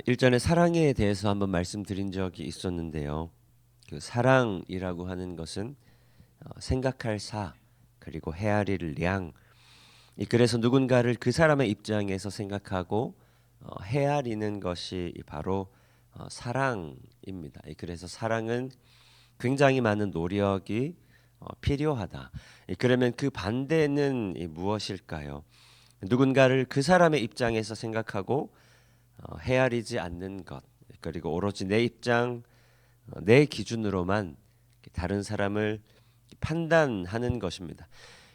일전에 사랑에 대해서 한번 말씀드린 적이 있었는데요. 그 사랑이라고 하는 것은 생각할 사 그리고 헤아릴 량. 그래서 누군가를 그 사람의 입장에서 생각하고 헤아리는 것이 바로 사랑입니다. 그래서 사랑은 굉장히 많은 노력이 필요하다. 그러면 그 반대는 무엇일까요? 누군가를 그 사람의 입장에서 생각하고 헤아리지 않는 것, 그리고 오로지 내 입장, 내 기준으로만 다른 사람을 판단하는 것입니다.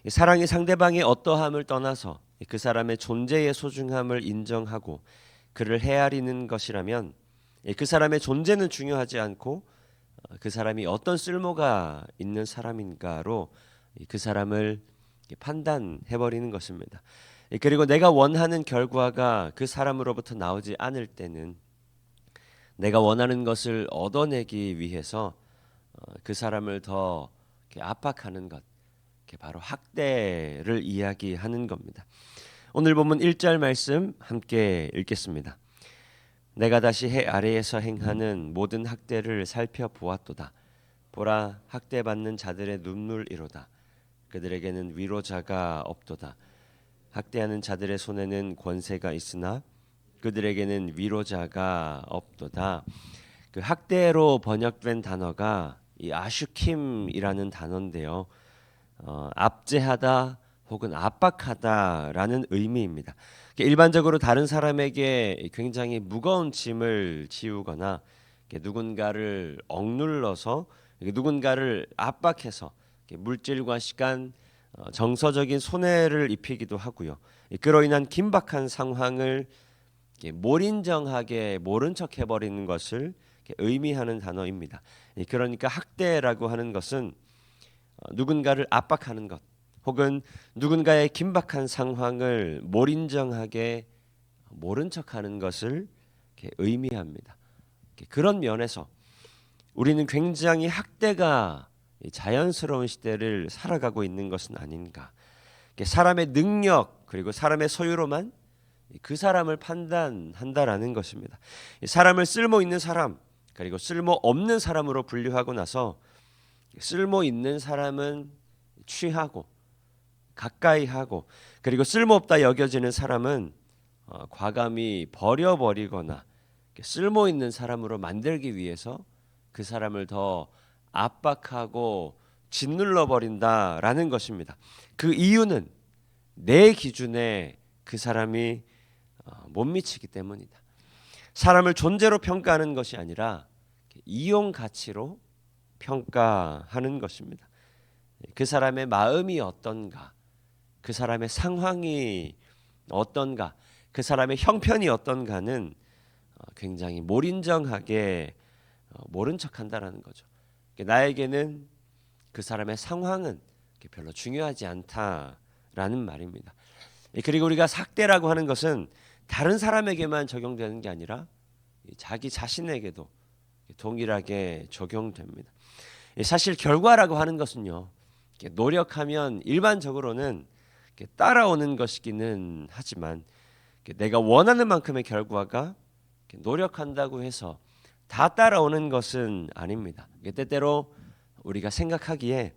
사랑이 상대방의 어떠함을 떠나서 그 사람의 존재의 소중함을 인정하고 그를 헤아리는 것이라면 그 사람의 존재는 중요하지 않고 그 사람이 어떤 쓸모가 있는 사람인가로 그 사람을 판단해버리는 것입니다. 그리고 내가 원하는 결과가 그 사람으로부터 나오지 않을 때는 내가 원하는 것을 얻어내기 위해서 그 사람을 더 압박하는 것, 바로 학대를 이야기하는 겁니다. 오늘 본문 1절 말씀 함께 읽겠습니다. 내가 다시 해 아래에서 행하는 모든 학대를 살펴보았도다. 보라, 학대받는 자들의 눈물이로다. 그들에게는 위로자가 없도다. 학대하는 자들의 손에는 권세가 있으나 그들에게는 위로자가 없도다. 그 학대로 번역된 단어가 이 아슈킴이라는 단어인데요. 압제하다 혹은 압박하다라는 의미입니다. 일반적으로 다른 사람에게 굉장히 무거운 짐을 지우거나 누군가를 억눌러서 누군가를 압박해서 물질과 시간, 정서적인 손해를 입히기도 하고요. 그로 인한 긴박한 상황을 몰인정하게 모른 척 해버리는 것을 의미하는 단어입니다. 그러니까 학대라고 하는 것은 누군가를 압박하는 것 혹은 누군가의 긴박한 상황을 몰인정하게 모른 척하는 것을 의미합니다. 그런 면에서 우리는 굉장히 학대가 자연스러운 시대를 살아가고 있는 것은 아닌가. 사람의 능력 그리고 사람의 소유로만 그 사람을 판단한다라는 것입니다. 사람을 쓸모 있는 사람 그리고 쓸모 없는 사람으로 분류하고 나서 쓸모 있는 사람은 취하고 가까이 하고 그리고 쓸모없다 여겨지는 사람은 과감히 버려버리거나 쓸모 있는 사람으로 만들기 위해서 그 사람을 더 압박하고 짓눌러 버린다라는 것입니다. 그 이유는 내 기준에 그 사람이 못 미치기 때문이다. 사람을 존재로 평가하는 것이 아니라 이용 가치로 평가하는 것입니다. 그 사람의 마음이 어떤가, 그 사람의 상황이 어떤가, 그 사람의 형편이 어떤가는 굉장히 몰인정하게 모른 척한다라는 거죠. 나에게는 그 사람의 상황은 별로 중요하지 않다라는 말입니다. 그리고 우리가 학대라고 하는 것은 다른 사람에게만 적용되는 게 아니라 자기 자신에게도 동일하게 적용됩니다. 사실 결과라고 하는 것은요, 노력하면 일반적으로는 따라오는 것이기는 하지만 내가 원하는 만큼의 결과가 노력한다고 해서 다 따라오는 것은 아닙니다. 때때로 우리가 생각하기에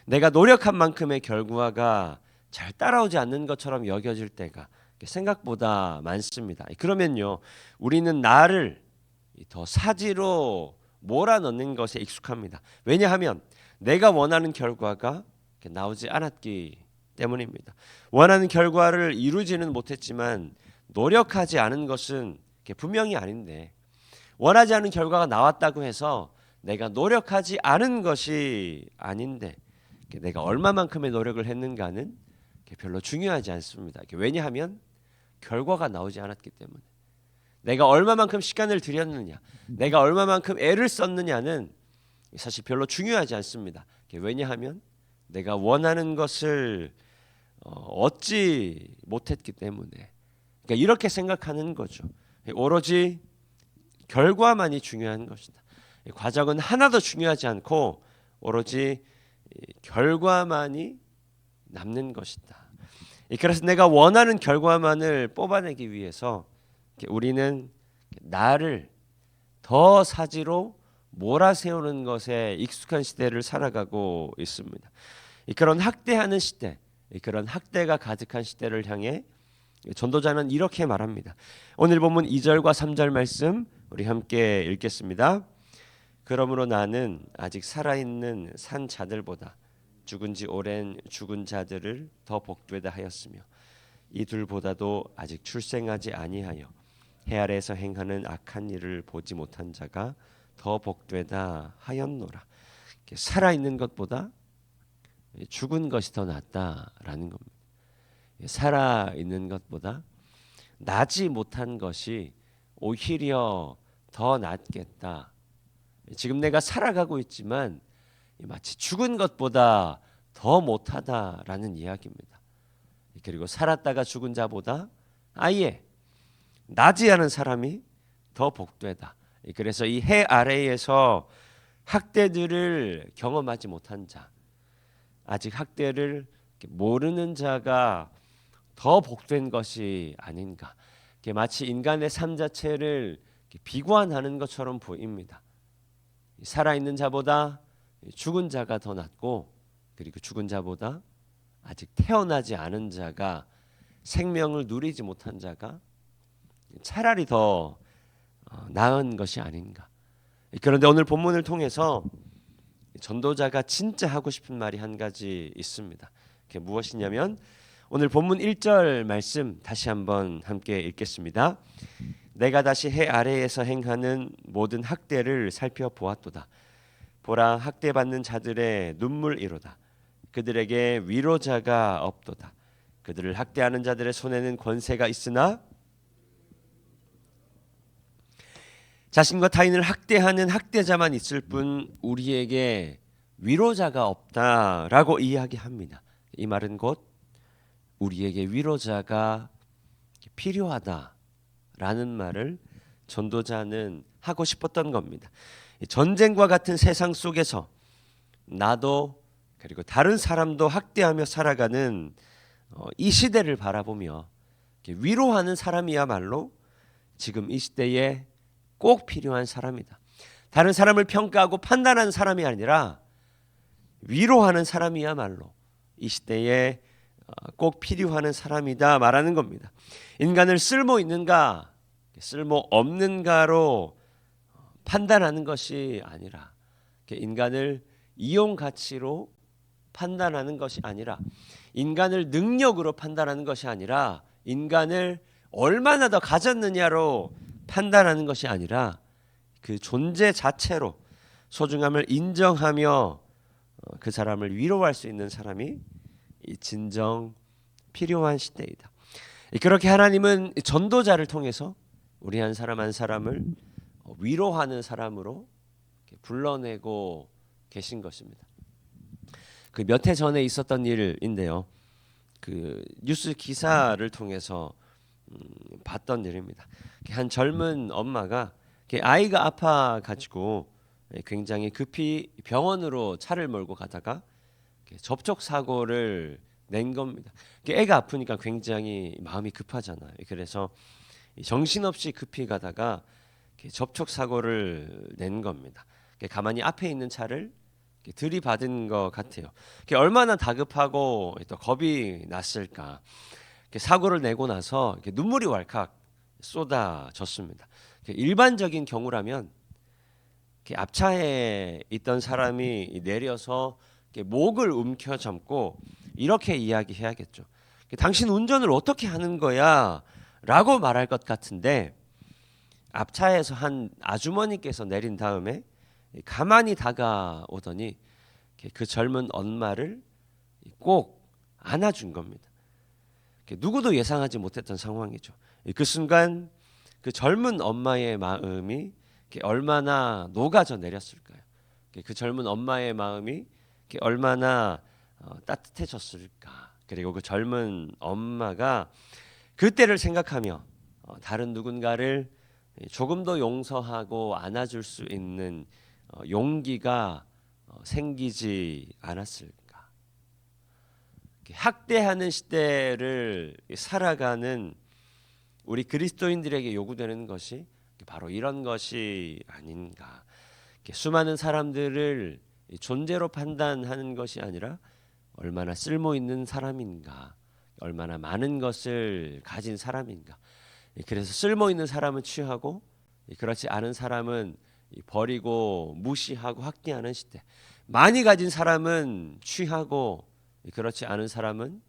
내가 노력한 만큼의 결과가 잘 따라오지 않는 것처럼 여겨질 때가 생각보다 많습니다. 그러면요, 우리는 나를 더 사지로 몰아넣는 것에 익숙합니다. 왜냐하면 내가 원하는 결과가 나오지 않았기 때문입니다. 원하는 결과를 이루지는 못했지만 노력하지 않은 것은 분명히 아닌데, 원하지 않은 결과가 나왔다고 해서 내가 노력하지 않은 것이 아닌데 내가 얼마만큼의 노력을 했는가는 별로 중요하지 않습니다. 왜냐하면 결과가 나오지 않았기 때문에. 내가 얼마만큼 시간을 들였느냐, 내가 얼마만큼 애를 썼느냐는 사실 별로 중요하지 않습니다. 왜냐하면 내가 원하는 것을 얻지 못했기 때문에. 그러니까 이렇게 생각하는 거죠. 오로지 결과만이 중요한 것이다. 과정은 하나도 중요하지 않고 오로지 결과만이 남는 것이다. 그래서 내가 원하는 결과만을 뽑아내기 위해서 우리는 나를 더 사지로 몰아세우는 것에 익숙한 시대를 살아가고 있습니다. 그런 학대하는 시대, 그런 학대가 가득한 시대를 향해 전도자는 이렇게 말합니다. 오늘 본문 2절과 3절 말씀 우리 함께 읽겠습니다. 그러므로 나는 아직 살아있는 산 자들보다 죽은 지 오랜 죽은 자들을 더 복되다 하였으며 이 둘보다도 아직 출생하지 아니하여 해 아래에서 행하는 악한 일을 보지 못한 자가 더 복되다 하였노라. 살아있는 것보다 죽은 것이 더 낫다라는 겁니다. 살아있는 것보다 나지 못한 것이 오히려 더 낫겠다. 지금 내가 살아가고 있지만 마치 죽은 것보다 더 못하다라는 이야기입니다. 그리고 살았다가 죽은 자보다 아예 나지 않은 사람이 더 복되다. 그래서 이 해 아래에서 학대들을 경험하지 못한 자, 아직 학대를 모르는 자가 더 복된 것이 아닌가. 마치 인간의 삶 자체를 비관하는 것처럼 보입니다. 살아있는 자보다 죽은 자가 더 낫고, 그리고 죽은 자보다 아직 태어나지 않은 자가, 생명을 누리지 못한 자가 차라리 더 나은 것이 아닌가. 그런데 오늘 본문을 통해서 전도자가 진짜 하고 싶은 말이 한 가지 있습니다. 그게 무엇이냐면 오늘 본문 1절 말씀 다시 한번 함께 읽겠습니다. 내가 다시 해 아래에서 행하는 모든 학대를 살펴보았도다. 보라, 학대받는 자들의 눈물이로다. 그들에게 위로자가 없도다. 그들을 학대하는 자들의 손에는 권세가 있으나 자신과 타인을 학대하는 학대자만 있을 뿐 우리에게 위로자가 없다라고 이야기합니다. 이 말은 곧 우리에게 위로자가 필요하다라는 말을 전도자는 하고 싶었던 겁니다. 전쟁과 같은 세상 속에서 나도 그리고 다른 사람도 학대하며 살아가는 이 시대를 바라보며 위로하는 사람이야말로 지금 이 시대에 꼭 필요한 사람이다. 다른 사람을 평가하고 판단하는 사람이 아니라 위로하는 사람이야말로 이 시대에 꼭 필요한 사람이다 말하는 겁니다. 인간을 쓸모 있는가 쓸모 없는가로 판단하는 것이 아니라, 인간을 이용 가치로 판단하는 것이 아니라, 인간을 능력으로 판단하는 것이 아니라, 인간을 얼마나 더 가졌느냐로 판단하는 것이 아니라 그 존재 자체로 소중함을 인정하며 그 사람을 위로할 수 있는 사람이 진정 필요한 시대이다. 그렇게 하나님은 전도자를 통해서 우리 한 사람 한 사람을 위로하는 사람으로 불러내고 계신 것입니다. 그 몇 해 전에 있었던 일인데요. 그 뉴스 기사를 통해서 봤던 일입니다. 한 젊은 엄마가 아이가 아파 가지고 굉장히 급히 병원으로 차를 몰고 가다가 접촉 사고를 낸 겁니다. 애가 아프니까 굉장히 마음이 급하잖아요. 그래서 정신없이 급히 가다가 접촉 사고를 낸 겁니다. 가만히 앞에 있는 차를 들이받은 것 같아요. 얼마나 다급하고 또 겁이 났을까. 사고를 내고 나서 눈물이 왈칵 쏟아졌습니다. 일반적인 경우라면 앞차에 있던 사람이 내려서 목을 움켜잡고 이렇게 이야기해야겠죠. 당신 운전을 어떻게 하는 거야? 라고 말할 것 같은데, 앞차에서 한 아주머니께서 내린 다음에 가만히 다가오더니 그 젊은 엄마를 꼭 안아준 겁니다. 누구도 예상하지 못했던 상황이죠. 그 순간 그 젊은 엄마의 마음이 얼마나 녹아져 내렸을까요? 그 젊은 엄마의 마음이 얼마나 따뜻해졌을까? 그리고 그 젊은 엄마가 그때를 생각하며 다른 누군가를 조금 더 용서하고 안아줄 수 있는 용기가 생기지 않았을까? 학대하는 시대를 살아가는 우리 그리스도인들에게 요구되는 것이 바로 이런 것이 아닌가. 수많은 사람들을 존재로 판단하는 것이 아니라 얼마나 쓸모 있는 사람인가, 얼마나 많은 것을 가진 사람인가. 그래서 쓸모 있는 사람은 취하고 그렇지 않은 사람은 버리고 무시하고 학대하는 시대. 많이 가진 사람은 취하고 그렇지 않은 사람은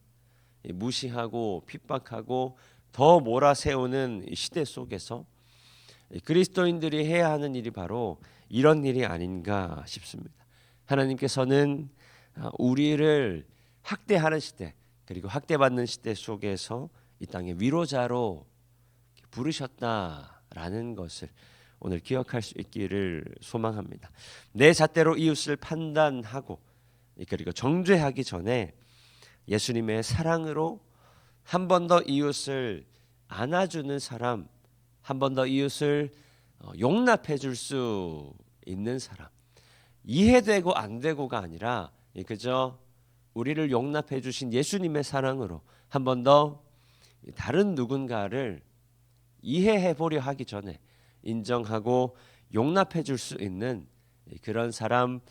무시하고 핍박하고 더 몰아세우는 시대 속에서 그리스도인들이 해야 하는 일이 바로 이런 일이 아닌가 싶습니다. 하나님께서는 우리를 학대하는 시대 그리고 학대받는 시대 속에서 이 땅의 위로자로 부르셨다라는 것을 오늘 기억할 수 있기를 소망합니다. 내 잣대로 이웃을 판단하고 그리고 정죄하기 전에 예수님의 사랑으로 한 번 더 이웃을 안아주는 사람, 한 번 더 이웃을 용납해 줄 수 있는 사람, 이해되고 안 되고가 아니라 그저 우리를 용납해 주신 예수님의 사랑으로 한 번 더 다른 누군가를 이해해 보려 하기 전에 인정하고 용납해 줄 수 있는 그런 사람,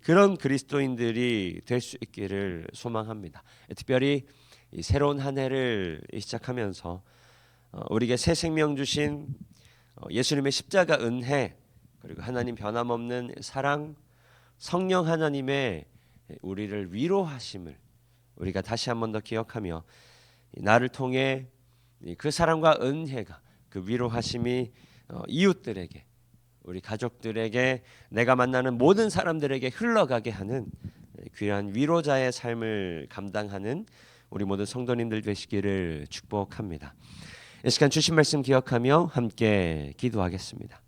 그런 그리스도인들이 될 수 있기를 소망합니다. 특별히 새로운 한 해를 시작하면서 우리에게 새 생명 주신 예수님의 십자가 은혜 그리고 하나님 변함없는 사랑, 성령 하나님의 우리를 위로하심을 우리가 다시 한 번 더 기억하며 나를 통해 그 사랑과 은혜가 그 위로하심이 이웃들에게 우리 가족들에게 내가 만나는 모든 사람들에게 흘러가게 하는 귀한 위로자의 삶을 감당하는 우리 모든 성도님들 되시기를 축복합니다. 이 시간 주신 말씀 기억하며 함께 기도하겠습니다.